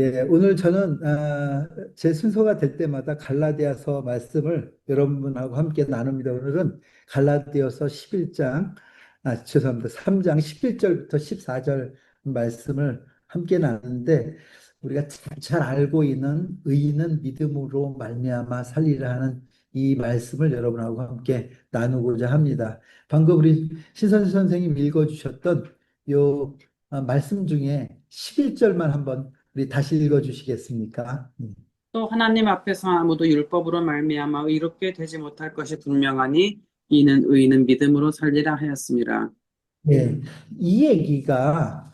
예, 오늘 저는 제 순서가 될 때마다 갈라디아서 말씀을 여러분하고 함께 나눕니다. 오늘은 갈라디아서 11장, 죄송합니다. 3장 11절부터 14절 말씀을 함께 나누는데 우리가 잘 알고 있는 의인은 믿음으로 말미암아 살리라 하는 이 말씀을 여러분하고 함께 나누고자 합니다. 방금 우리 신선수 선생님 읽어주셨던 요 말씀 중에 11절만 한번 우리 다시 읽어주시겠습니까? 또 하나님 앞에서 아무도 율법으로 말미암아 의롭게 되지 못할 것이 분명하니 이는 의인은 믿음으로 살리라 하였습니다. 네, 이 얘기가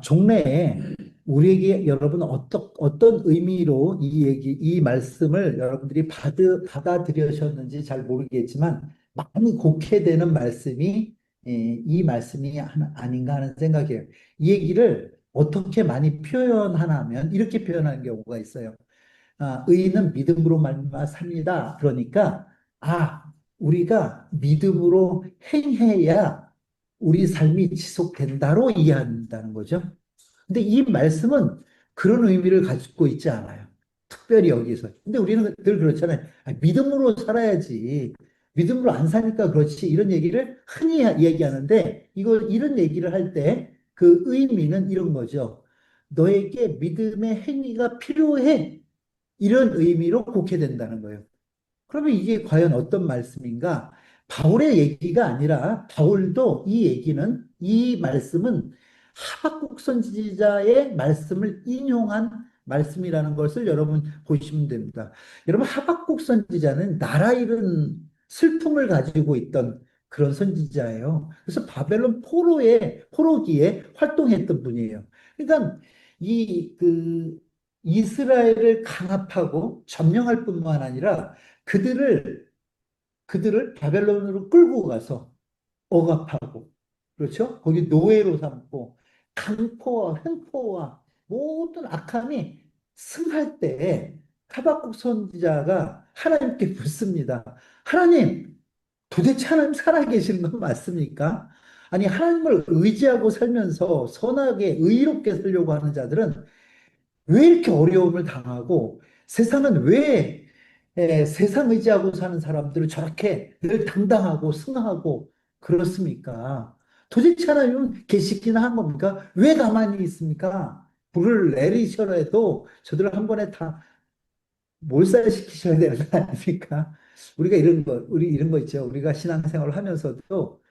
종래에 우리에게 여러분 어떤 의미로 이 말씀을 여러분들이 받아들여셨는지 잘 모르겠지만 많이 곡해되는 말씀이 이 말씀이 아닌가 하는 생각이에요. 이 얘기를 어떻게 많이 표현하냐면 이렇게 표현하는 경우가 있어요. 의인은 믿음으로 말미암아 삽니다. 그러니까 우리가 믿음으로 행해야 우리 삶이 지속된다로 이해한다는 거죠. 근데 이 말씀은 그런 의미를 가지고 있지 않아요. 특별히 여기서. 근데 우리는 늘 그렇잖아요. 믿음으로 살아야지. 믿음으로 안 사니까 그렇지. 이런 얘기를 흔히 얘기하는데 이런 얘기를 할 때 그 의미는 이런 거죠. 너에게 믿음의 행위가 필요해. 이런 의미로 곡해된다는 거예요. 그러면 이게 과연 어떤 말씀인가? 바울의 얘기가 아니라 바울도 이 말씀은 하박국 선지자의 말씀을 인용한 말씀이라는 것을 여러분 보시면 됩니다. 여러분 하박국 선지자는 나라 잃은 슬픔을 가지고 있던 그런 선지자예요. 그래서 바벨론 포로기에 활동했던 분이에요. 그러니까 그 이스라엘을 강압하고 점령할 뿐만 아니라 그들을 바벨론으로 끌고 가서 억압하고, 그렇죠? 거기 노예로 삼고 강포와 횡포와 모든 악함이 승할 때에 하박국 선지자가 하나님께 묻습니다. 하나님, 도대체 하나님 살아계시는 건 맞습니까? 아니, 하나님을 의지하고 살면서 선하게 의롭게 살려고 하는 자들은 왜 이렇게 어려움을 당하고 세상은 왜 세상 의지하고 사는 사람들을 저렇게 늘 당당하고 승하고 그렇습니까? 도대체 하나님은 계시기나 한 겁니까? 왜 가만히 있습니까? 불을 내리셔도 저들을 한 번에 다 몰살시키셔야 되는 거 아닙니까? 우리 이런 거 있죠. 우리가 신앙생활을 하면서도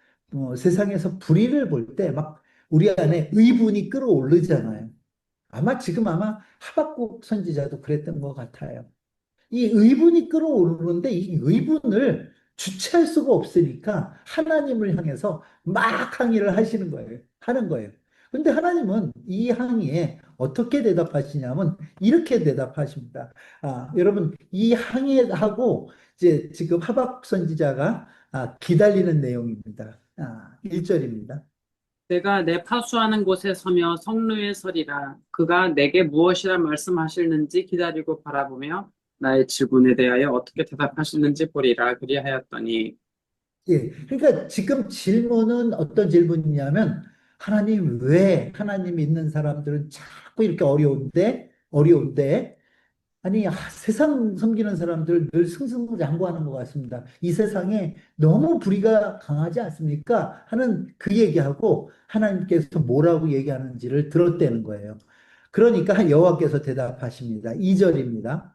세상에서 불의를 볼 때 막 우리 안에 의분이 끌어오르잖아요. 아마 하박국 선지자도 그랬던 것 같아요. 이 의분이 끌어오르는데 이 의분을 주체할 수가 없으니까 하나님을 향해서 막 항의를 하는 거예요. 근데 하나님은 이 항의에 어떻게 대답하시냐면 이렇게 대답하십니다. 여러분, 이 항의하고 이제 지금 하박국 선지자가 기다리는 내용입니다. 1절입니다. 내가 내 파수하는 곳에 서며 성루에 서리라. 그가 내게 무엇이라 말씀하실는지 기다리고 바라보며 나의 질문에 대하여 어떻게 대답하시는지 보리라. 그리하였더니 예. 그러니까 지금 질문은 어떤 질문이냐면, 하나님 왜 하나님 믿는 사람들은 자꾸 이렇게 어려운데, 아니, 세상 섬기는 사람들 늘 승승장구하는 것 같습니다. 이 세상에 너무 불의가 강하지 않습니까? 하는 그 얘기하고 하나님께서 뭐라고 얘기하는지를 들었다는 거예요. 그러니까 여호와께서 대답하십니다. 2절입니다.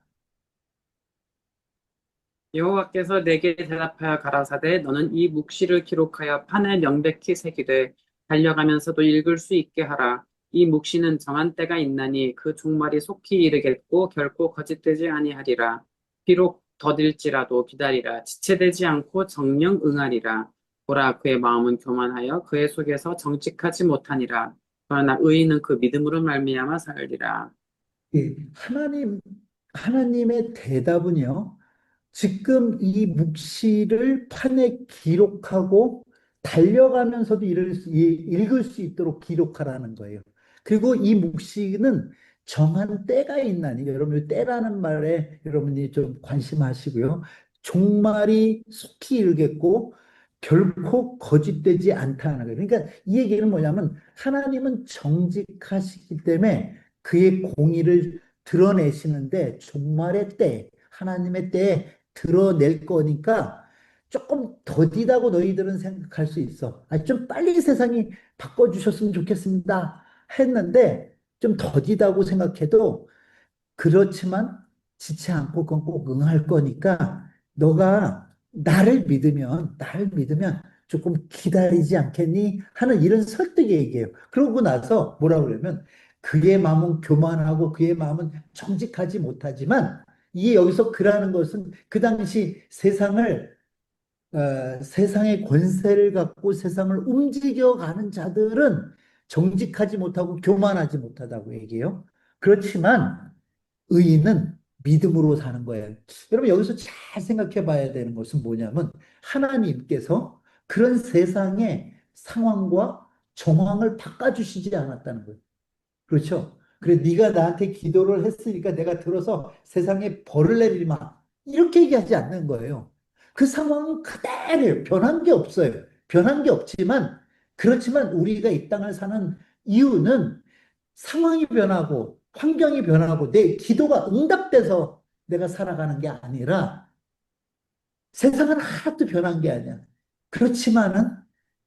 여호와께서 내게 대답하여 가라사대 너는 이 묵시를 기록하여 판에 명백히 새기되 달려가면서도 읽을 수 있게 하라. 이 묵시는 정한 때가 있나니 그 종말이 속히 이르겠고 결코 거짓되지 아니하리라. 비록 더딜지라도 기다리라. 지체되지 않고 정령 응하리라. 보라 그의 마음은 교만하여 그의 속에서 정직하지 못하니라. 그러나 의인은 그 믿음으로 말미암아 살리라. 예. 하나님의 대답은요. 지금 이 묵시를 판에 기록하고 달려가면서도 읽을 수 있도록 기록하라는 거예요. 그리고 이 묵시는 정한 때가 있나니, 여러분, 이 때라는 말에 여러분이 좀 관심하시고요. 종말이 속히 이르겠고, 결코 거짓되지 않다는 거예요. 그러니까 이 얘기는 뭐냐면, 하나님은 정직하시기 때문에 그의 공의를 드러내시는데 종말의 때, 하나님의 때에 드러낼 거니까 조금 더디다고 너희들은 생각할 수 있어. 아, 좀 빨리 세상이 바꿔주셨으면 좋겠습니다. 했는데 좀 더디다고 생각해도 그렇지만 지체 않고 그건 꼭 응할 거니까 너가 나를 믿으면 조금 기다리지 않겠니? 하는 이런 설득의 얘기예요. 그러고 나서 뭐라 그러면 그의 마음은 교만하고 그의 마음은 정직하지 못하지만 이게 여기서 그라는 것은 그 당시 세상의 권세를 갖고 세상을 움직여가는 자들은 정직하지 못하고 교만하지 못하다고 얘기해요. 그렇지만 의인은 믿음으로 사는 거예요. 여러분, 여기서 잘 생각해 봐야 되는 것은 뭐냐면, 하나님께서 그런 세상의 상황과 정황을 바꿔주시지 않았다는 거예요. 그렇죠? 그래, 네가 나한테 기도를 했으니까 내가 들어서 세상에 벌을 내리마. 이렇게 얘기하지 않는 거예요. 그 상황은 그대로예요. 변한 게 없어요. 변한 게 없지만, 그렇지만 우리가 이 땅을 사는 이유는 상황이 변하고 환경이 변하고 내 기도가 응답돼서 내가 살아가는 게 아니라 세상은 하나도 변한 게 아니야. 그렇지만은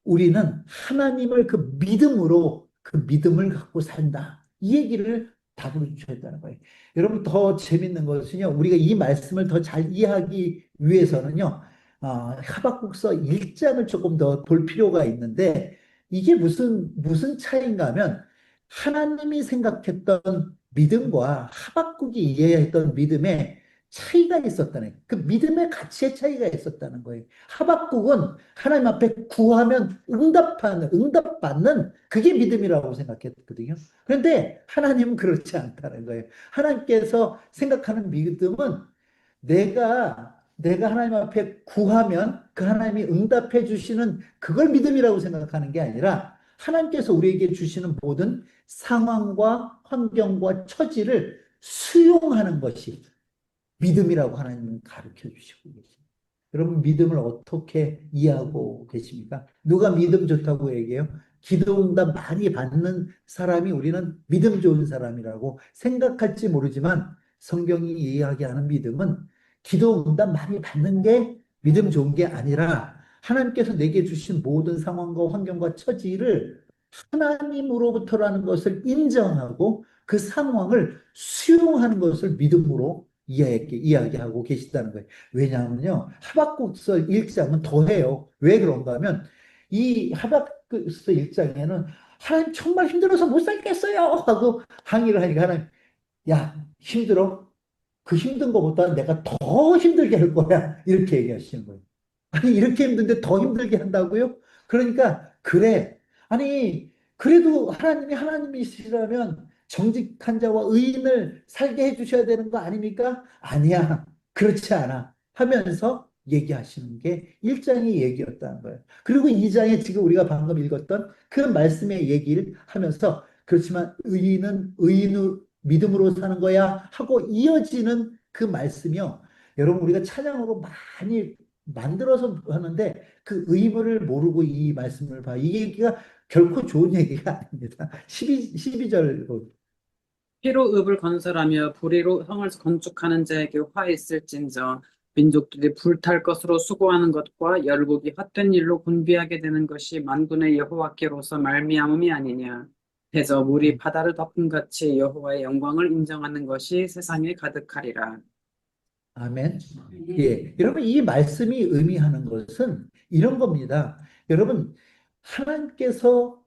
우리는 하나님을 그 믿음으로 그 믿음을 갖고 산다. 이 얘기를 답으로 주셔야 된다는 거예요. 여러분 더 재밌는 것은요. 우리가 이 말씀을 더 잘 이해하기 위해서는요. 하박국서 1장을 조금 더 볼 필요가 있는데 이게 무슨 차이인가 하면 하나님이 생각했던 믿음과 하박국이 이해했던 믿음의 차이가 있었다는 거예요. 그 믿음의 가치의 차이가 있었다는 거예요. 하박국은 하나님 앞에 구하면 응답받는 그게 믿음이라고 생각했거든요. 그런데 하나님은 그렇지 않다는 거예요. 하나님께서 생각하는 믿음은 내가 하나님 앞에 구하면 그 하나님이 응답해 주시는 그걸 믿음이라고 생각하는 게 아니라 하나님께서 우리에게 주시는 모든 상황과 환경과 처지를 수용하는 것이 믿음이라고 하나님은 가르쳐 주시고 계십니다. 여러분 믿음을 어떻게 이해하고 계십니까? 누가 믿음 좋다고 얘기해요? 기도응답 많이 받는 사람이 우리는 믿음 좋은 사람이라고 생각할지 모르지만 성경이 이야기하는 믿음은 기도응답 많이 받는 게 믿음 좋은 게 아니라 하나님께서 내게 주신 모든 상황과 환경과 처지를 하나님으로부터라는 것을 인정하고 그 상황을 수용하는 것을 믿음으로 이야기하고 계시다는 거예요. 왜냐하면요, 하박국서 1장은 더해요. 왜 그런가 하면, 이 하박국서 1장에는 하나님 정말 힘들어서 못 살겠어요! 하고 항의를 하니까 하나님, 야, 힘들어? 그 힘든 것보다 내가 더 힘들게 할 거야. 이렇게 얘기하시는 거예요. 아니, 이렇게 힘든데 더 힘들게 한다고요? 그러니까, 그래. 아니, 그래도 하나님이 하나님이시라면 정직한 자와 의인을 살게 해주셔야 되는 거 아닙니까? 아니야. 그렇지 않아. 하면서 얘기하시는 게 1장의 얘기였다는 거예요. 그리고 2장에 지금 우리가 방금 읽었던 그 말씀의 얘기를 하면서 그렇지만 의인은 의인으로 믿음으로 사는 거야 하고 이어지는 그 말씀이요. 여러분 우리가 찬양으로 많이 만들어서 하는데 그 의무를 모르고 이 말씀을 봐. 이 얘기가 결코 좋은 얘기가 아닙니다. 12절. 피로 읍을 건설하며 불의로 성을 건축하는 자에게 화 있을진저 민족들이 불탈 것으로 수고하는 것과 열국이 헛된 일로 군비하게 되는 것이 만군의 여호와께로서 말미암음이 아니냐. 대저 물이 바다를 덮은 같이 여호와의 영광을 인정하는 것이 세상에 가득하리라. 아멘. 예. 여러분, 이 말씀이 의미하는 것은 이런 겁니다. 여러분, 하나님께서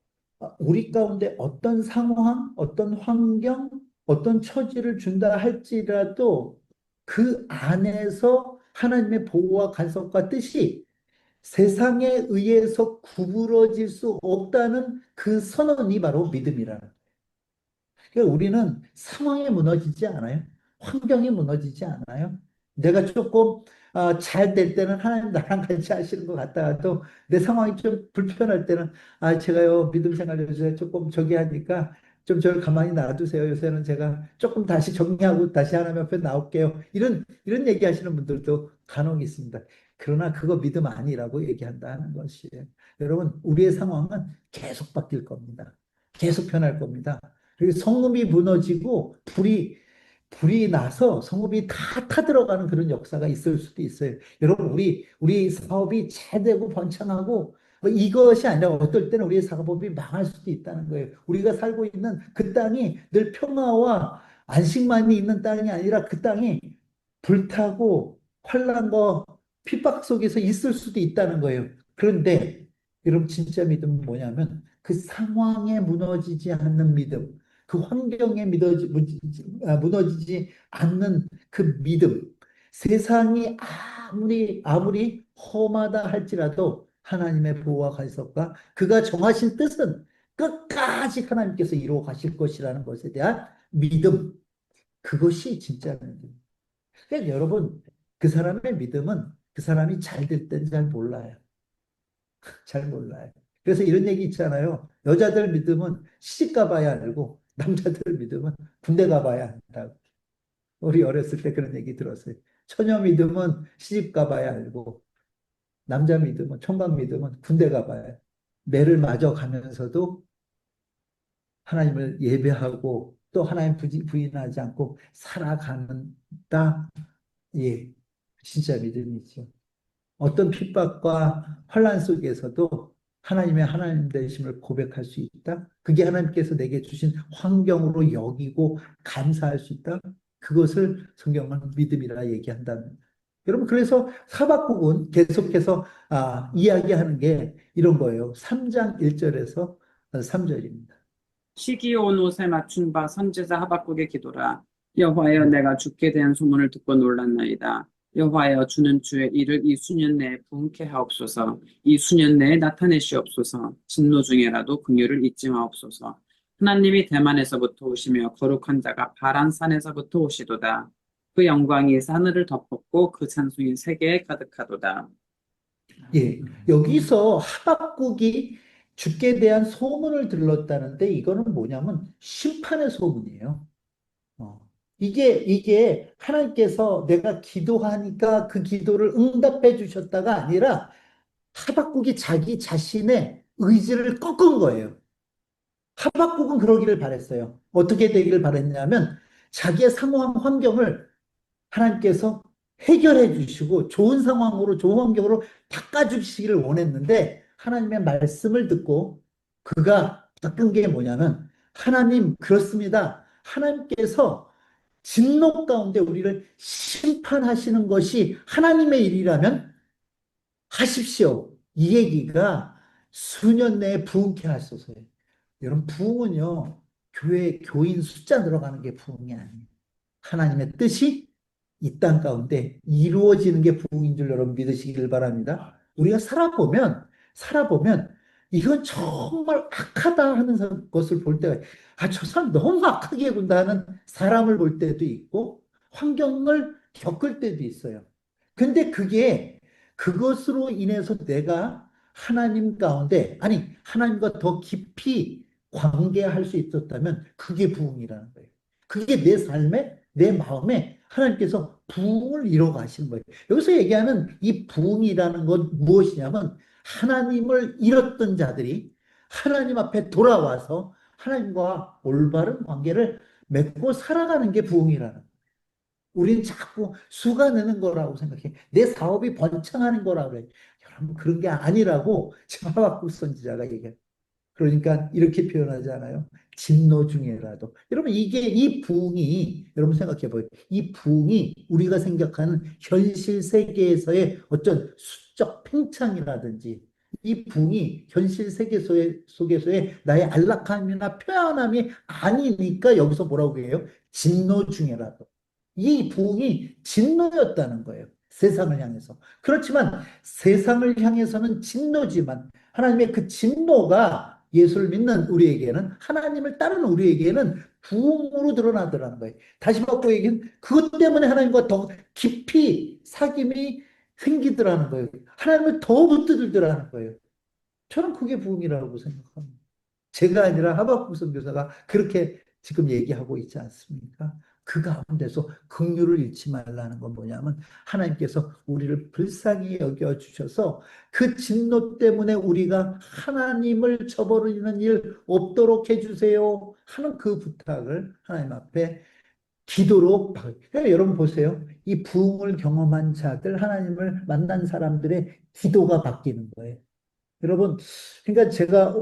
우리 가운데 어떤 상황, 어떤 환경, 어떤 처지를 준다 할지라도 그 안에서 하나님의 보호와 간섭과 뜻이 세상에 의해서 구부러질 수 없다는 그 선언이 바로 믿음이라는. 그러니까 우리는 상황이 무너지지 않아요. 환경이 무너지지 않아요. 내가 조금 잘 될 때는 하나님 나랑 같이 하시는 것 같다가도 내 상황이 좀 불편할 때는 제가요 믿음 생활 요새 조금 저기 하니까 좀 저를 가만히 놔두세요. 요새는 제가 조금 다시 정리하고 다시 하나님 앞에 나올게요. 이런 얘기하시는 분들도 간혹 있습니다. 그러나 그거 믿음 아니라고 얘기한다는 것이에요. 여러분 우리의 상황은 계속 바뀔 겁니다. 계속 변할 겁니다. 그리고 성읍이 무너지고 불이 나서 성읍이 다 타들어가는 그런 역사가 있을 수도 있어요. 여러분, 우리 사업이 잘 되고 번창하고 뭐 이것이 아니라 어떨 때는 우리의 사업이 망할 수도 있다는 거예요. 우리가 살고 있는 그 땅이 늘 평화와 안식만이 있는 땅이 아니라 그 땅이 불타고 환란과 핍박 속에서 있을 수도 있다는 거예요. 그런데 여러분, 진짜 믿음은 뭐냐면 그 상황에 무너지지 않는 믿음, 그 환경에 무너지지 않는 그 믿음. 세상이 아무리 험하다 할지라도 하나님의 보호와 간섭과 그가 정하신 뜻은 끝까지 하나님께서 이루어 가실 것이라는 것에 대한 믿음. 그것이 진짜 믿음. 그러니까 여러분, 그 사람의 믿음은 그 사람이 잘 될 땐 잘 몰라요. 잘 몰라요. 그래서 이런 얘기 있잖아요. 여자들 믿음은 시집 가봐야 알고 남자들 믿음은 군대 가봐야 한다고. 우리 어렸을 때 그런 얘기 들었어요. 처녀 믿음은 시집 가봐야 알고 남자 믿음은 총각 믿음은 군대 가봐야 매를 맞아 가면서도 하나님을 예배하고 또 하나님 부인하지 않고 살아간다. 예, 진짜 믿음이죠. 어떤 핍박과 환란 속에서도 하나님의 하나님 되심을 고백할 수 있다. 그게 하나님께서 내게 주신 환경으로 여기고 감사할 수 있다. 그것을 성경은 믿음이라 얘기한답니다. 여러분, 그래서 하박국은 계속해서 이야기하는 게 이런 거예요. 3장 1절에서 3절입니다. 시기 온 옷에 맞춘 바 선지자 하박국의 기도라. 여호와여, 내가 주께 대한 소문을 듣고 놀랐나이다. 여호와여, 주는 주의 일을 이 수년 내에 부응케 하옵소서. 이 수년 내에 나타내시옵소서. 진노 중에라도 긍휼을 잊지 마옵소서. 하나님이 대만에서부터 오시며 거룩한 자가 바란산에서부터 오시도다. 그 영광이 하늘을 덮었고 그 찬송이 세계에 가득하도다. 예, 여기서 하박국이 주께 대한 소문을 들렀다는데 이거는 뭐냐면 심판의 소문이에요. 이게 하나님께서 내가 기도하니까 그 기도를 응답해 주셨다가 아니라 하박국이 자기 자신의 의지를 꺾은 거예요. 하박국은 그러기를 바랬어요. 어떻게 되기를 바랬냐면 자기의 상황 환경을 하나님께서 해결해 주시고 좋은 상황으로 좋은 환경으로 바꿔주시기를 원했는데 하나님의 말씀을 듣고 그가 바꾼 게 뭐냐면 하나님 그렇습니다. 하나님께서 진노 가운데 우리를 심판하시는 것이 하나님의 일이라면 하십시오. 이 얘기가 수년 내에 부흥케 하소서예요. 여러분, 부흥은요, 교회 교인 숫자 늘어가는 게 부흥이 아니에요. 하나님의 뜻이 이 땅 가운데 이루어지는 게 부흥인 줄 여러분 믿으시길 바랍니다. 우리가 살아보면 이건 정말 악하다 하는 것을 볼 때가, 저 사람 너무 악하게 군다 하는 사람을 볼 때도 있고, 환경을 겪을 때도 있어요. 근데 그것으로 인해서 내가 하나님 가운데, 아니, 하나님과 더 깊이 관계할 수 있었다면 그게 부흥이라는 거예요. 그게 내 삶에, 내 마음에 하나님께서 부흥을 이루어 가시는 거예요. 여기서 얘기하는 이 부흥이라는 건 무엇이냐면 하나님을 잃었던 자들이 하나님 앞에 돌아와서 하나님과 올바른 관계를 맺고 살아가는 게 부흥이라는 거예요. 우리는 자꾸 수가 느는 거라고 생각해. 내 사업이 번창하는 거라고 그래. 여러분, 그런 게 아니라고 지금 하박국 선지자가 얘기해요. 그러니까 이렇게 표현하잖아요. 진노 중에라도. 여러분, 이 부흥이, 여러분 생각해 보세요. 이 부흥이 우리가 생각하는 현실 세계에서의 어떤 수적 팽창이라든지 이 부흥이 현실 세계 속에서의 나의 안락함이나 편안함이 아니니까 여기서 뭐라고 해요? 진노 중에라도. 이 부흥이 진노였다는 거예요. 세상을 향해서. 그렇지만 세상을 향해서는 진노지만 하나님의 그 진노가 예수를 믿는 우리에게는 하나님을 따르는 우리에게는 부흥으로 드러나더라는 거예요. 다시 바꿔 얘기는 그것 때문에 하나님과 더 깊이 사귐이 생기더라는 거예요. 하나님을 더 붙들더라는 거예요. 저는 그게 부흥이라고 생각합니다. 제가 아니라 하박국 선교사가 그렇게 지금 얘기하고 있지 않습니까? 그 가운데서 긍휼을 잃지 말라는 건 뭐냐면 하나님께서 우리를 불쌍히 여겨 주셔서 그 진노 때문에 우리가 하나님을 저버리는 일 없도록 해주세요 하는 그 부탁을 하나님 앞에 기도로 여러분 보세요. 이 부흥을 경험한 자들, 하나님을 만난 사람들의 기도가 바뀌는 거예요. 여러분, 그러니까 제가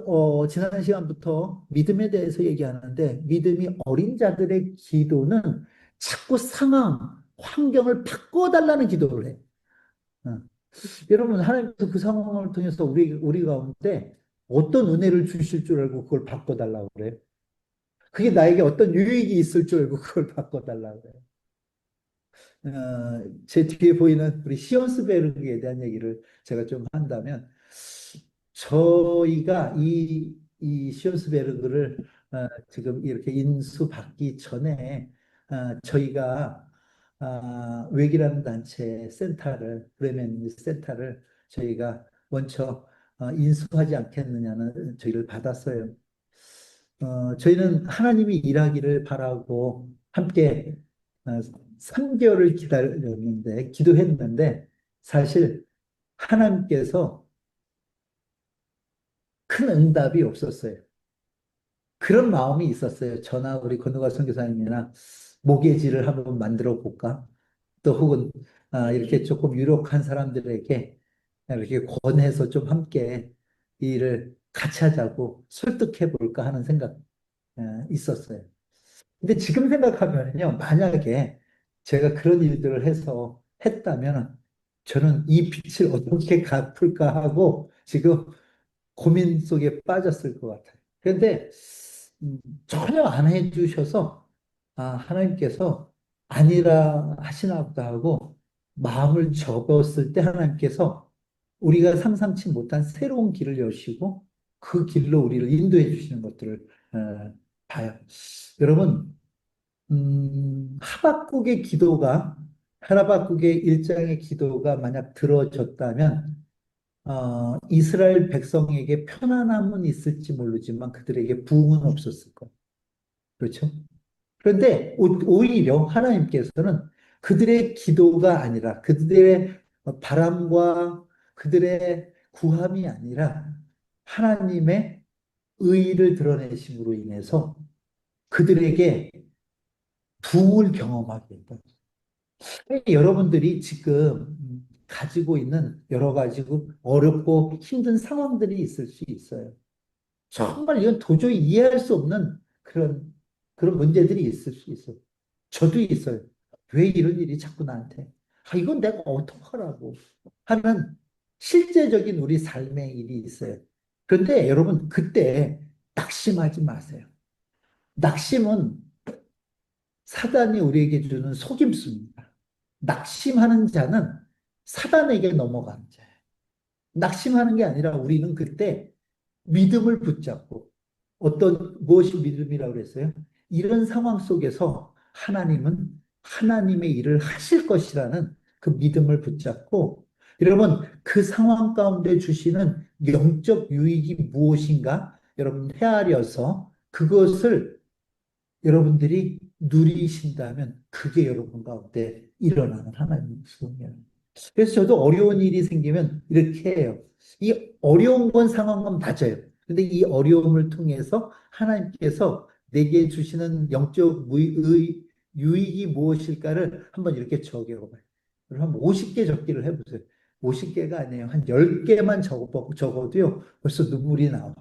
지난 시간부터 믿음에 대해서 얘기하는데 믿음이 어린 자들의 기도는 자꾸 상황, 환경을 바꿔달라는 기도를 해. 어. 여러분, 하나님께서 그 상황을 통해서 우리 가운데 어떤 은혜를 주실 줄 알고 그걸 바꿔달라고 그래요. 그게 나에게 어떤 유익이 있을 줄 알고 그걸 바꿔달라고 그래요. 제 뒤에 보이는 우리 시온스베르그에 대한 얘기를 제가 좀 한다면, 저희가 이 시온스베르그를 지금 이렇게 인수받기 전에 저희가 웨기라는 단체 센터를, 브레멘 센터를 저희가 먼저 인수하지 않겠느냐는 저희를 받았어요. 저희는 하나님이 일하기를 바라고 함께 3개월을 기다렸는데, 기도했는데, 사실 하나님께서 큰 응답이 없었어요. 그런 마음이 있었어요. 저나 우리 건우가 선교사님이나 모계지를 한번 만들어 볼까? 또 혹은 이렇게 조금 유력한 사람들에게 이렇게 권해서 좀 함께 이 일을 같이 하자고 설득해 볼까 하는 생각 있었어요. 근데 지금 생각하면요, 만약에 제가 그런 일들을 해서 했다면 저는 이 빚을 어떻게 갚을까 하고 지금 고민 속에 빠졌을 것 같아요. 그런데 전혀 안 해주셔서 하나님께서 아니라 하시나 보다 하고 마음을 접었을 때 하나님께서 우리가 상상치 못한 새로운 길을 여시고 그 길로 우리를 인도해 주시는 것들을 봐요. 여러분, 하박국의 기도가, 하박국의 일장의 기도가 만약 들어졌다면 이스라엘 백성에게 편안함은 있을지 모르지만 그들에게 부흥은 없었을 거예요. 그렇죠? 그런데 오히려 하나님께서는 그들의 기도가 아니라 그들의 바람과 그들의 구함이 아니라 하나님의 의의를 드러내심으로 인해서 그들에게 부흥을 경험하게 했다. 여러분들이 지금 가지고 있는 여러 가지 어렵고 힘든 상황들이 있을 수 있어요. 정말 이건 도저히 이해할 수 없는 그런 문제들이 있을 수 있어요. 저도 있어요. 왜 이런 일이 자꾸 나한테? 이건 내가 어떡하라고 하는 실제적인 우리 삶의 일이 있어요. 그런데 여러분, 그때 낙심하지 마세요. 낙심은 사단이 우리에게 주는 속임수입니다. 낙심하는 자는 사단에게 넘어가는 자예요. 낙심하는 게 아니라 우리는 그때 믿음을 붙잡고, 무엇이 믿음이라고 그랬어요? 이런 상황 속에서 하나님은 하나님의 일을 하실 것이라는 그 믿음을 붙잡고, 여러분, 그 상황 가운데 주시는 영적 유익이 무엇인가 여러분 헤아려서 그것을 여러분들이 누리신다면 그게 여러분 가운데 일어나는 하나님의 수고예요. 그래서 저도 어려운 일이 생기면 이렇게 해요. 이 어려운 건 상황은 맞아요. 근데 이 어려움을 통해서 하나님께서 내게 주시는 영적 유익이 무엇일까를 한번 이렇게 적어봐요. 한번 50개 적기를 해보세요. 50개가 아니에요. 한 10개만 적어도요. 벌써 눈물이 나와요.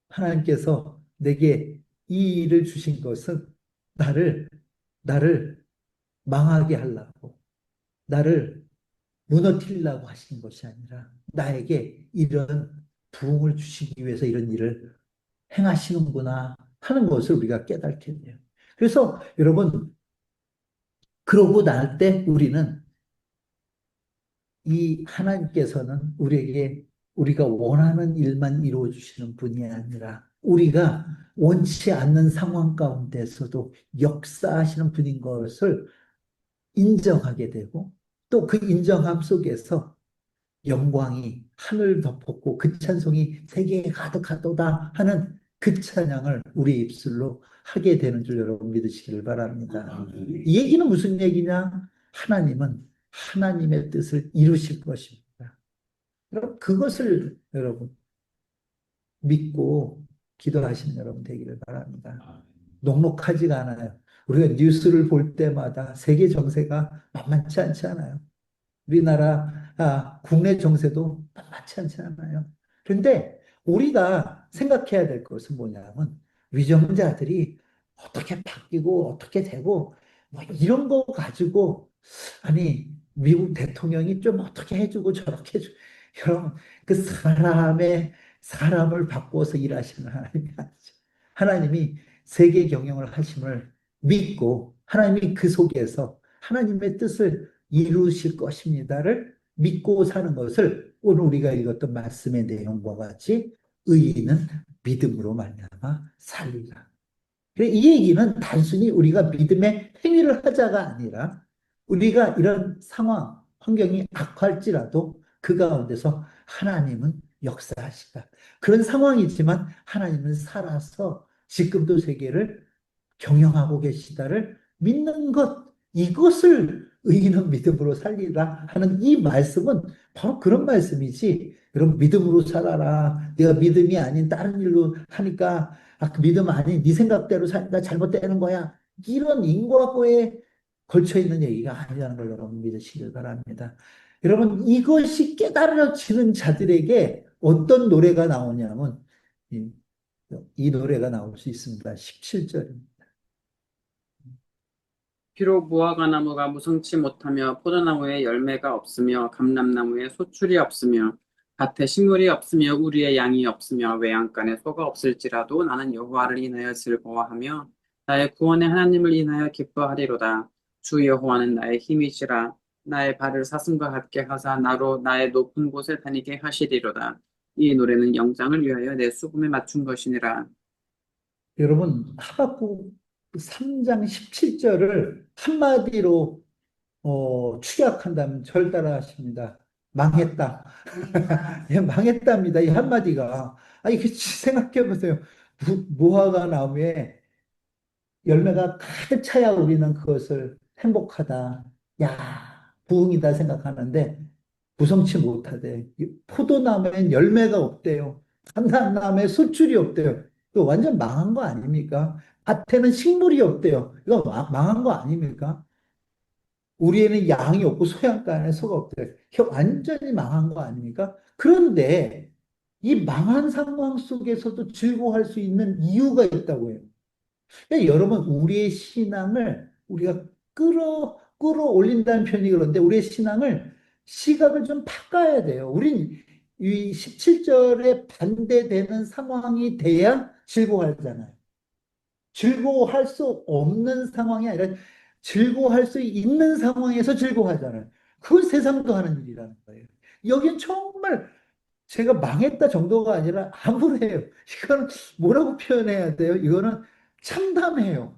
하나님께서 내게 이 일을 주신 것은 나를 망하게 하려고, 나를 무너뜨리려고 하신 것이 아니라 나에게 이런 부흥을 주시기 위해서 이런 일을 행하시는구나 하는 것을 우리가 깨닫게 돼요. 그래서 여러분, 그러고 날 때 우리는 이 하나님께서는 우리에게 우리가 원하는 일만 이루어 주시는 분이 아니라 우리가 원치 않는 상황 가운데서도 역사하시는 분인 것을 인정하게 되고, 또 그 인정함 속에서 영광이 하늘 덮었고 그 찬송이 세계에 가득하도다 하는 그 찬양을 우리 입술로 하게 되는 줄 여러분 믿으시기를 바랍니다. 이 얘기는 무슨 얘기냐? 하나님은 하나님의 뜻을 이루실 것입니다. 여러분, 그것을 여러분 믿고 기도하시는 여러분 되기를 바랍니다. 녹록하지가 않아요. 우리가 뉴스를 볼 때마다 세계 정세가 만만치 않지 않아요. 우리나라 국내 정세도 만만치 않지 않아요. 그런데 우리가 생각해야 될 것은 뭐냐면 위정자들이 어떻게 바뀌고 어떻게 되고 뭐 이런 거 가지고 아니 미국 대통령이 좀 어떻게 해주고 저렇게 해주고 여러분 그 사람을 바꾸어서 일하시는 하나님이 아니죠. 하나님이 세계 경영을 하심을 믿고 하나님이 그 속에서 하나님의 뜻을 이루실 것입니다를 믿고 사는 것을 오늘 우리가 읽었던 말씀의 내용과 같이 의인은 믿음으로 말미암아 살리라. 그래, 이 얘기는 단순히 우리가 믿음의 행위를 하자가 아니라 우리가 이런 상황, 환경이 악할지라도 그 가운데서 하나님은 역사하시다. 그런 상황이지만 하나님은 살아서 지금도 세계를 경영하고 계시다를 믿는 것, 이것을 의인은 믿음으로 살리라 하는 이 말씀은 바로 그런 말씀이지. 여러분 믿음으로 살아라. 네가 믿음이 아닌 다른 일로 하니까 그 믿음 아닌 네 생각대로 사니까 잘못되는 거야. 이런 인과보에 걸쳐 있는 얘기가 아니라는 걸 여러분 믿으시길 바랍니다. 여러분 이것이 깨달아지는 자들에게 어떤 노래가 나오냐면 이 노래가 나올 수 있습니다. 17절입니다. 비록 무화과 나무가 무성치 못하며 포도나무에 열매가 없으며 감람나무에 소출이 없으며 밭에 식물이 없으며 우리의 양이 없으며 외양간에 소가 없을지라도 나는 여호와를 인하여 즐거워하며 나의 구원의 하나님을 인하여 기뻐하리로다. 주 여호와는 나의 힘이시라. 나의 발을 사슴과 같게 하사 나로 나의 높은 곳에 다니게 하시리로다. 이 노래는 영장을 위하여 내 수금에 맞춘 것이니라. 여러분 하박국 3장 17절을 한마디로 축약한다면 절 따라 하십니다. 망했다. 예, 망했답니다. 이 한마디가. 아니, 그 생각해 보세요. 무화과 나무에 열매가 가득 차야 우리는 그것을 행복하다. 야, 부흥이다 생각하는데 구성치 못하대. 포도나무엔 열매가 없대요. 감람나무에 수출이 없대요. 이거 완전 망한 거 아닙니까? 밭에는 식물이 없대요. 이거 망한 거 아닙니까? 우리에는 양이 없고 소양간에 소가 없대요. 이거 완전히 망한 거 아닙니까? 그런데 이 망한 상황 속에서도 즐거워할 수 있는 이유가 있다고 해요. 그러니까 여러분, 우리의 신앙을 우리가 끌어올린다는 표현이 그런데 우리의 신앙을 시각을 좀 바꿔야 돼요. 우린 이 17절에 반대되는 상황이 돼야 즐거워하잖아요. 즐거워할 수 없는 상황이 아니라 즐거워할 수 있는 상황에서 즐거워하잖아요. 그건 세상도 하는 일이라는 거예요. 여긴 정말 제가 망했다 정도가 아니라 암울해요. 이거는 뭐라고 표현해야 돼요? 이거는 참담해요.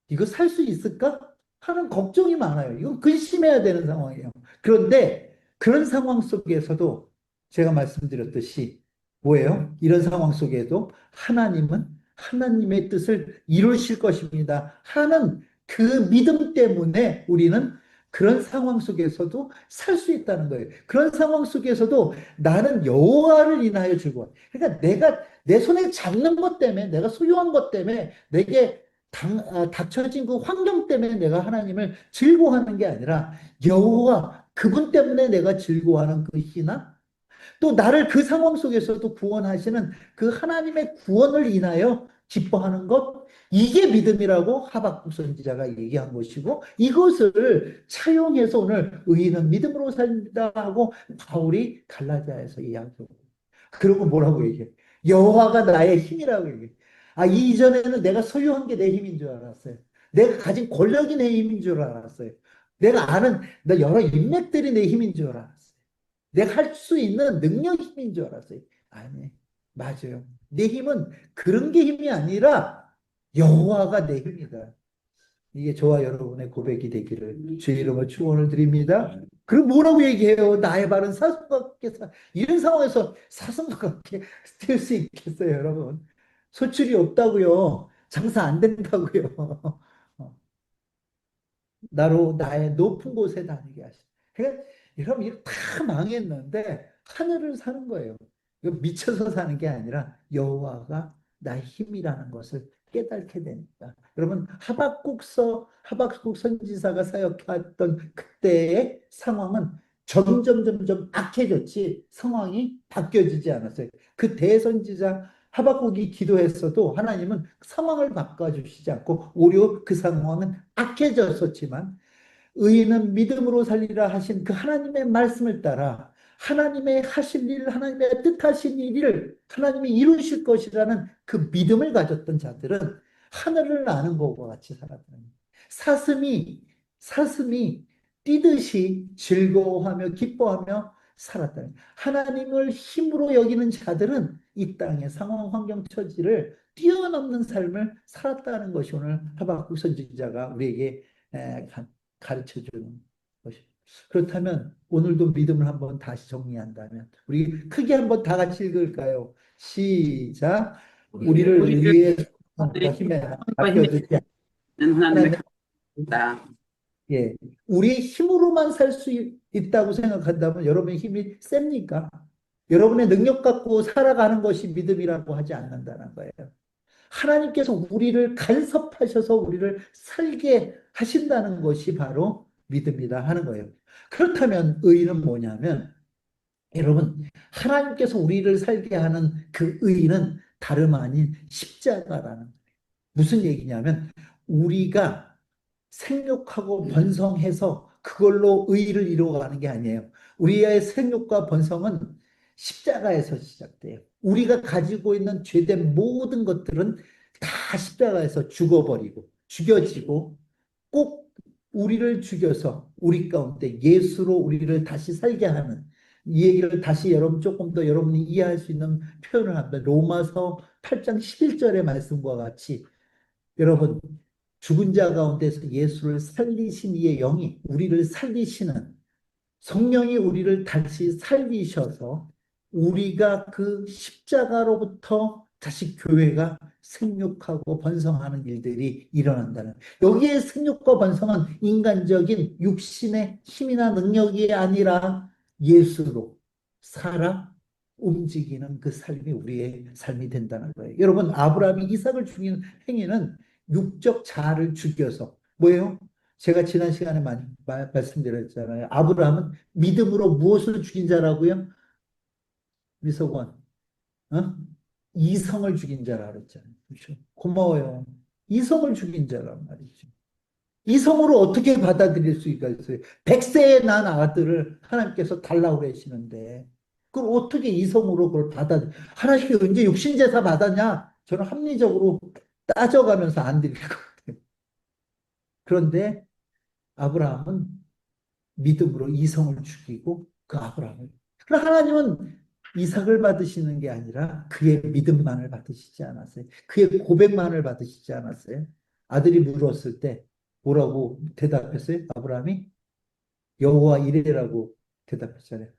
이거 살 수 있을까? 하는 걱정이 많아요. 이건 근심해야 되는 상황이에요. 그런데 그런 상황 속에서도 제가 말씀드렸듯이 뭐예요? 이런 상황 속에도 하나님은 하나님의 뜻을 이루실 것입니다. 하는 그 믿음 때문에 우리는 그런 상황 속에서도 살 수 있다는 거예요. 그런 상황 속에서도 나는 여호와를 인하여 즐거워. 그러니까 내가 내 손에 잡는 것 때문에 내가 소유한 것 때문에 내게 닥쳐진 그 환경 때문에 내가 하나님을 즐거워하는 게 아니라 여호와 그분 때문에 내가 즐거워하는 그 희나 또 나를 그 상황 속에서도 구원하시는 그 하나님의 구원을 인하여 기뻐하는 것 이게 믿음이라고 하박국 선지자가 얘기한 것이고 이것을 차용해서 오늘 의인은 믿음으로 산다 하고 바울이 갈라디아에서 이야기하고 그러고 뭐라고 얘기해? 여호와가 나의 힘이라고 얘기해. 이전에는 내가 소유한 게 내 힘인 줄 알았어요. 내가 가진 권력이 내 힘인 줄 알았어요. 내가 아는 나 여러 인맥들이 내 힘인 줄 알았어요. 내가 할 수 있는 능력 힘인 줄 알았어요. 아니, 맞아요. 내 힘은 그런 게 힘이 아니라 여호와가 내 힘이다. 이게 저와 여러분의 고백이 되기를 주의 이름으로 축원을 드립니다. 그럼 뭐라고 얘기해요? 나의 발은 사슴과 같게 이런 상황에서 사슴과 같게 뛸 수 있겠어요, 여러분? 소출이 없다고요. 장사 안 된다고요. 나로 나의 높은 곳에 다니게 하시고. 그러니까 여러분 이거 다 망했는데 하늘을 사는 거예요. 이거 미쳐서 사는 게 아니라 여호와가 나의 힘이라는 것을 깨닫게 되니까. 여러분 하박국 선지자가 사역했던 그때의 상황은 점점 악해졌지 상황이 바뀌어지지 않았어요. 그 대선지자 하박국이 기도했어도 하나님은 상황을 바꿔주시지 않고 오히려 그 상황은 악해졌었지만 의인은 믿음으로 살리라 하신 그 하나님의 말씀을 따라 하나님의 하실 일, 하나님의 뜻하신 일을 하나님이 이루실 것이라는 그 믿음을 가졌던 자들은 하늘을 나는 것과 같이 살았다는 거예요. 사슴이 뛰듯이 즐거워하며 기뻐하며 살았다는 거예요. 하나님을 힘으로 여기는 자들은 이 땅의 상황, 환경, 처지를 뛰어넘는 삶을 살았다는 것이 오늘 하박국 선지자가 우리에게 가르쳐 주는 것이. 그렇다면 오늘도 믿음을 한번 다시 정리한다면 우리 크게 한번 다 같이 읽을까요? 시작. 우리를 우리를 위해 내 힘에 힘과 힘에 맡겨주지 있는 하나님의 않는 감사합니다. 예, 우리 힘으로만 살 수 있다고 생각한다면 여러분의 힘이 셉니까? 여러분의 능력 갖고 살아가는 것이 믿음이라고 하지 않는다는 거예요. 하나님께서 우리를 간섭하셔서 우리를 살게 하신다는 것이 바로 믿음이다 하는 거예요. 그렇다면 의는 뭐냐면 여러분 하나님께서 우리를 살게 하는 그 의는 다름 아닌 십자가라는 거예요. 무슨 얘기냐면 우리가 생육하고 번성해서 그걸로 의를 이루어가는 게 아니에요. 우리의 생육과 번성은 십자가에서 시작돼요. 우리가 가지고 있는 죄된 모든 것들은 다 십자가에서 죽어버리고 죽여지고 꼭 우리를 죽여서 우리 가운데 예수로 우리를 다시 살게 하는 이 얘기를 다시 여러분 조금 더 여러분이 이해할 수 있는 표현을 하면 로마서 8장 11절의 말씀과 같이 여러분 죽은 자 가운데서 예수를 살리신 이의 영이 우리를 살리시는 성령이 우리를 다시 살리셔서 우리가 그 십자가로부터 다시 교회가 생육하고 번성하는 일들이 일어난다는 여기에 생육과 번성은 인간적인 육신의 힘이나 능력이 아니라 예수로 살아 움직이는 그 삶이 우리의 삶이 된다는 거예요. 여러분 아브라함이 이삭을 죽이는 행위는 육적 자아를 죽여서 뭐예요? 제가 지난 시간에 많이 말씀드렸잖아요. 아브라함은 믿음으로 무엇을 죽인 자라고요? 미석원, 어? 이성을 죽인 자라 그랬잖아요. 그렇죠? 고마워요. 이성을 죽인 자란 말이죠. 이성으로 어떻게 받아들일 수가 있어요? 100세에 난 아들을 하나님께서 달라고 그러시는데 그걸 어떻게 이성으로 그걸 하나님이 언제 육신제사 받았냐? 저는 합리적으로 따져가면서 안 드릴 것 같아요. 그런데 아브라함은 믿음으로 이성을 죽이고 그 아브라함을. 그러나 하나님은 이삭을 받으시는 게 아니라 그의 믿음만을 받으시지 않았어요. 그의 고백만을 받으시지 않았어요. 아들이 물었을 때 뭐라고 대답했어요? 아브라함이 여호와 이레라고 대답했잖아요.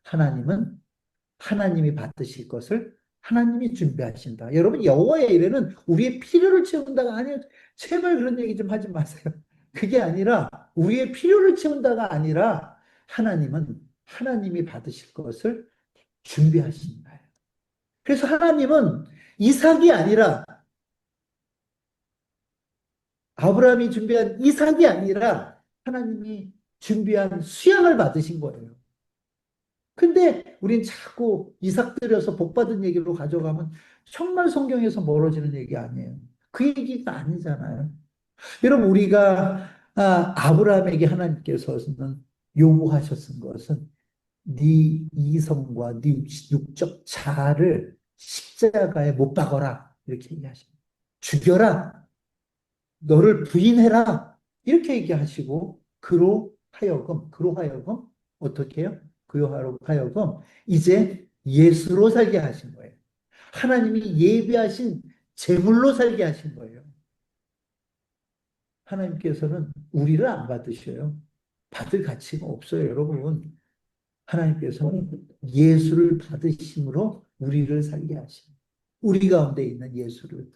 하나님이 받으실 것을 하나님이 준비하신다. 여러분 여호와의 이레는 우리의 필요를 채운다가 아니에요. 제발 그런 얘기 좀 하지 마세요. 그게 아니라 우리의 필요를 채운다가 아니라 하나님이 받으실 것을 준비하신다. 그래서 하나님은 이삭이 아니라 아브라함이 준비한 이삭이 아니라 하나님이 준비한 수양을 받으신 거예요. 근데 우린 자꾸 이삭 들여서 복 받은 얘기로 가져가면 정말 성경에서 멀어지는 얘기 아니에요. 그 얘기가 아니잖아요. 여러분 우리가 아브라함에게 하나님께서는 요구하셨던 것은 네 이성과 네 육적 자아를 십자가에 못 박아라 이렇게 얘기하십니다. 죽여라, 너를 부인해라 이렇게 얘기하시고 그로 하여금 어떻게 해요? 그로 하여금 이제 예수로 살게 하신 거예요. 하나님이 예비하신 제물로 살게 하신 거예요. 하나님께서는 우리를 안 받으셔요. 받을 가치가 없어요, 여러분. 하나님께서는 예수를 받으심으로 우리를 살게 하십니다. 우리 가운데 있는 예수를.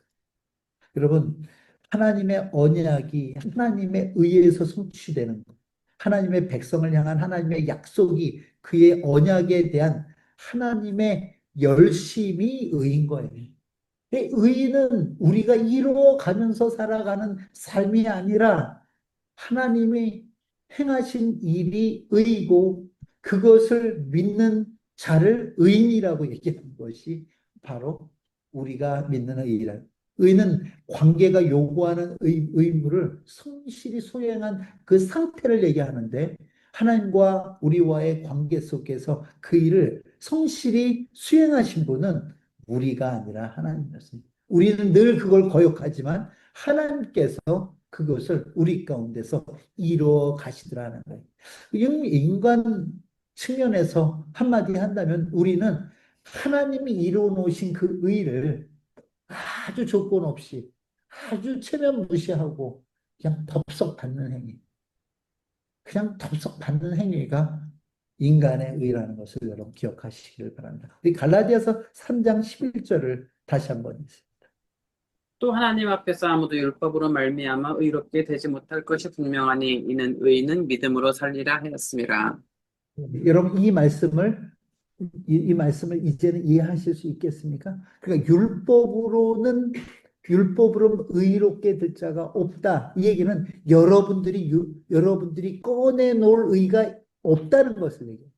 여러분, 하나님의 언약이 하나님의 의에서 성취되는 것. 하나님의 백성을 향한 하나님의 약속이 그의 언약에 대한 하나님의 열심이 의인 거예요. 의는 우리가 이루어가면서 살아가는 삶이 아니라 하나님이 행하신 일이 의이고 그것을 믿는 자를 의인이라고 얘기하는 것이 바로 우리가 믿는 의라. 의는 관계가 요구하는 의무를 성실히 수행한 그 상태를 얘기하는데 하나님과 우리와의 관계 속에서 그 일을 성실히 수행하신 분은 우리가 아니라 하나님이었습니다. 우리는 늘 그걸 거역하지만 하나님께서 그것을 우리 가운데서 이루어 가시더라는 거예요. 인간 측면에서 한마디 한다면 우리는 하나님이 이루어 놓으신 그 의를 아주 조건 없이 아주 체면 무시하고 그냥 덥석 받는 행위. 그냥 덥석 받는 행위가 인간의 의라는 것을 여러분 기억하시기를 바랍니다. 우리 갈라디아서 3장 11절을 다시 한번 읽습니다. 또 하나님 앞에서 아무도 율법으로 말미암아 의롭게 되지 못할 것이 분명하니 이는 의인은 믿음으로 살리라 하였습니다. 여러분 이 말씀을 이제는 이해하실 수 있겠습니까? 그러니까 율법으로 의롭게 될 자가 없다. 이 얘기는 여러분들이 꺼내놓을 의가 없다는 것을 얘기해요.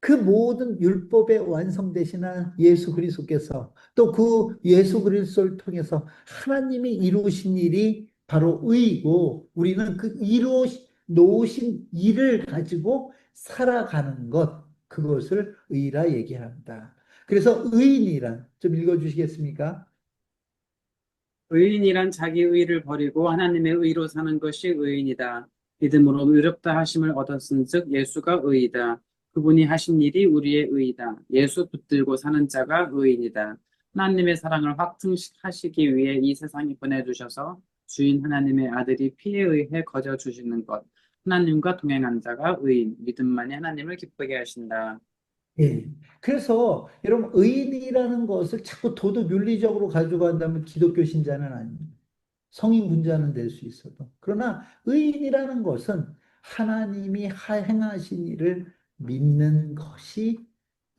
그 모든 율법의 완성되시는 예수 그리스도께서 또 그 예수 그리스도를 통해서 하나님이 이루신 일이 바로 의이고 우리는 그 이루어 놓으신 일을 가지고 살아가는 것 그것을 의라 얘기합니다. 그래서 의인이란 좀 읽어주시겠습니까? 의인이란 자기 의를 버리고 하나님의 의로 사는 것이 의인이다. 믿음으로 의롭다 하심을 얻었은즉 예수가 의이다. 그분이 하신 일이 우리의 의이다. 예수 붙들고 사는 자가 의인이다. 하나님의 사랑을 확증하시기 위해 이 세상에 보내주셔서 주인 하나님의 아들이 피에 의해 거저 주시는 것. 하나님과 동행한 자가 의인, 믿음만이 하나님을 기쁘게 하신다. 예. 그래서 여러분 의인이라는 것을 자꾸 도덕 윤리적으로 가져간다면 기독교 신자는 아닙니다. 성인 군자는 될 수 있어도. 그러나 의인이라는 것은 하나님이 행하신 일을 믿는 것이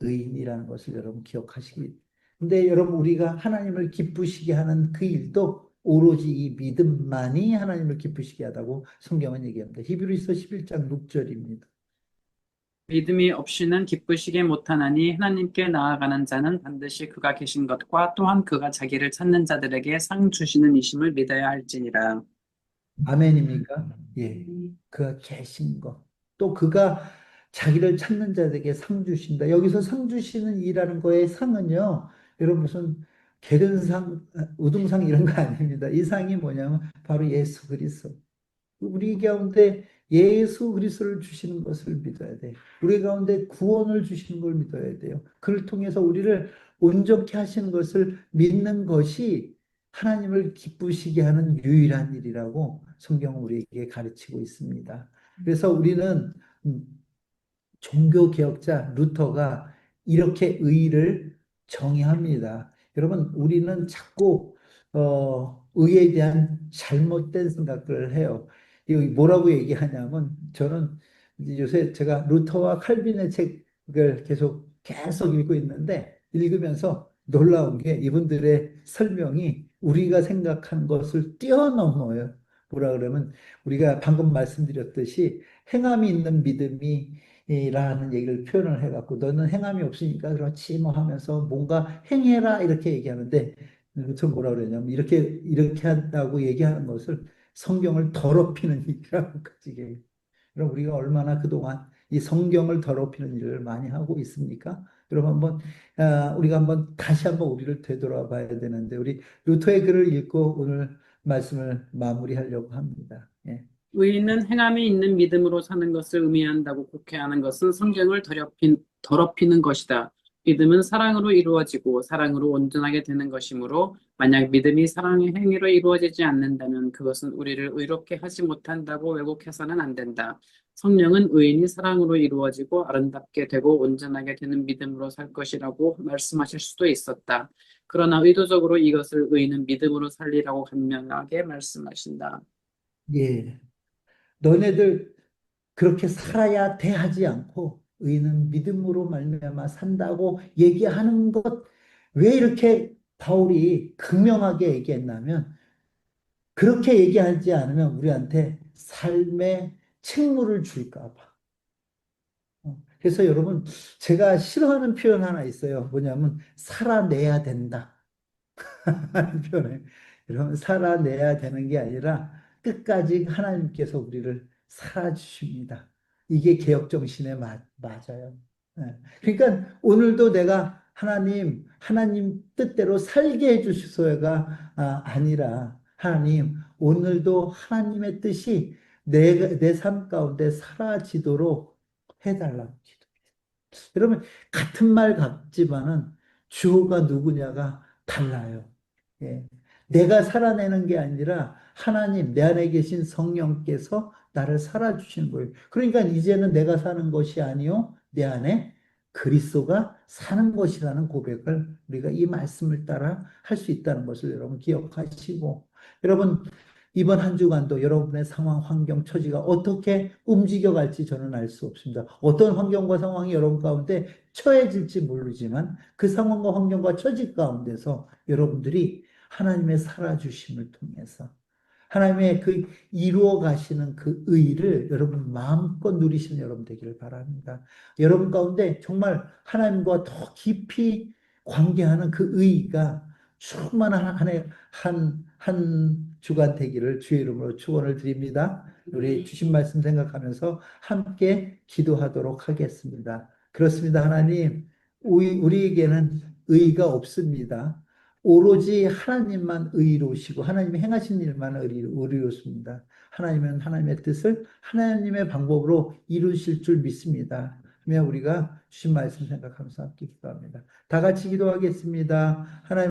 의인이라는 것을 여러분 기억하시기. 근데 여러분 우리가 하나님을 기쁘시게 하는 그 일도 오로지 이 믿음만이 하나님을 기쁘시게 하다고 성경은 얘기합니다. 히브리서 11장 6절입니다. 믿음이 없이는 기쁘시게 못하나니 하나님께 나아가는 자는 반드시 그가 계신 것과 또한 그가 자기를 찾는 자들에게 상 주시는 이심을 믿어야 할지니라. 아멘입니까? 예. 그가 계신 것. 또 그가 자기를 찾는 자들에게 상 주신다. 여기서 상 주시는 이라는 거의 상은요. 여러분 무슨 계른상, 우등상 이런 거 아닙니다. 이 상이 뭐냐면 바로 예수 그리스도. 우리 가운데 예수 그리스도를 주시는 것을 믿어야 돼요. 우리 가운데 구원을 주시는 걸 믿어야 돼요. 그를 통해서 우리를 온전케 하시는 것을 믿는 것이 하나님을 기쁘시게 하는 유일한 일이라고 성경은 우리에게 가르치고 있습니다. 그래서 우리는 종교개혁자 루터가 이렇게 의를 정의합니다. 여러분, 우리는 자꾸 의에 대한 잘못된 생각을 해요. 이 뭐라고 얘기하냐면 저는 이제 요새 제가 루터와 칼빈의 책을 계속 읽고 있는데 읽으면서 놀라운 게 이분들의 설명이 우리가 생각한 것을 뛰어넘어요. 뭐라 그러면 우리가 방금 말씀드렸듯이 행함이 있는 믿음이 라는 얘기를 표현을 해갖고 너는 행함이 없으니까 그렇지 뭐 하면서 뭔가 행해라 이렇게 얘기하는데 저 뭐라 그러냐면 이렇게 한다고 얘기하는 것을 성경을 더럽히는 얘기라고까지 얘기해요. 그럼 우리가 얼마나 그동안 이 성경을 더럽히는 일을 많이 하고 있습니까? 여러분 우리가 한번 다시 한번 우리를 되돌아봐야 되는데 우리 루터의 글을 읽고 오늘 말씀을 마무리하려고 합니다. 예. 의인은 행함이 있는 믿음으로 사는 것을 의미한다고 국회하는 것은 성경을 더럽히는 것이다. 믿음은 사랑으로 이루어지고 사랑으로 온전하게 되는 것이므로 만약 믿음이 사랑의 행위로 이루어지지 않는다면 그것은 우리를 의롭게 하지 못한다고 왜곡해서는 안 된다. 성령은 의인이 사랑으로 이루어지고 아름답게 되고 온전하게 되는 믿음으로 살 것이라고 말씀하실 수도 있었다. 그러나 의도적으로 이것을 의인은 믿음으로 살리라고 간명하게 말씀하신다. 예. 너네들 그렇게 살아야 돼 하지 않고 의인은 믿음으로 말미암아 산다고 얘기하는 것 왜 이렇게 바울이 극명하게 얘기했냐면 그렇게 얘기하지 않으면 우리한테 삶의 책무를 줄까 봐. 그래서 여러분 제가 싫어하는 표현 하나 있어요. 뭐냐면 살아내야 된다. 하는 표현을 여러분 살아내야 되는 게 아니라 끝까지 하나님께서 우리를 살아주십니다. 이게 개혁 정신에 맞아요. 예. 그러니까 오늘도 내가 하나님 뜻대로 살게 해주시소서가 아니라 하나님 오늘도 하나님의 뜻이 내 삶 가운데 사라지도록 해달라고 기도. 여러분, 같은 말 같지만은 주어가 누구냐가 달라요. 예. 내가 살아내는 게 아니라 하나님, 내 안에 계신 성령께서 나를 살아주시는 거예요. 그러니까 이제는 내가 사는 것이 아니요, 내 안에 그리스도가 사는 것이라는 고백을 우리가 이 말씀을 따라 할 수 있다는 것을 여러분 기억하시고, 여러분, 이번 한 주간도 여러분의 상황, 환경, 처지가 어떻게 움직여갈지 저는 알 수 없습니다. 어떤 환경과 상황이 여러분 가운데 처해질지 모르지만 그 상황과 환경과 처지 가운데서 여러분들이 하나님의 살아주심을 통해서 하나님의 그 이루어 가시는 그 의를 여러분 마음껏 누리시는 여러분 되기를 바랍니다. 여러분 가운데 정말 하나님과 더 깊이 관계하는 그 의가 충만한 한 주간 되기를 주의 이름으로 축원을 드립니다. 우리 주신 말씀 생각하면서 함께 기도하도록 하겠습니다. 그렇습니다. 하나님, 우리에게는 의가 없습니다. 오로지 하나님만 의로우시고 하나님이 행하신 일만 의로우십니다. 하나님은 하나님의 뜻을 하나님의 방법으로 이루실 줄 믿습니다. 그러면 우리가 주신 말씀 생각하면서 함께 기도합니다. 다 같이 기도하겠습니다. 하나님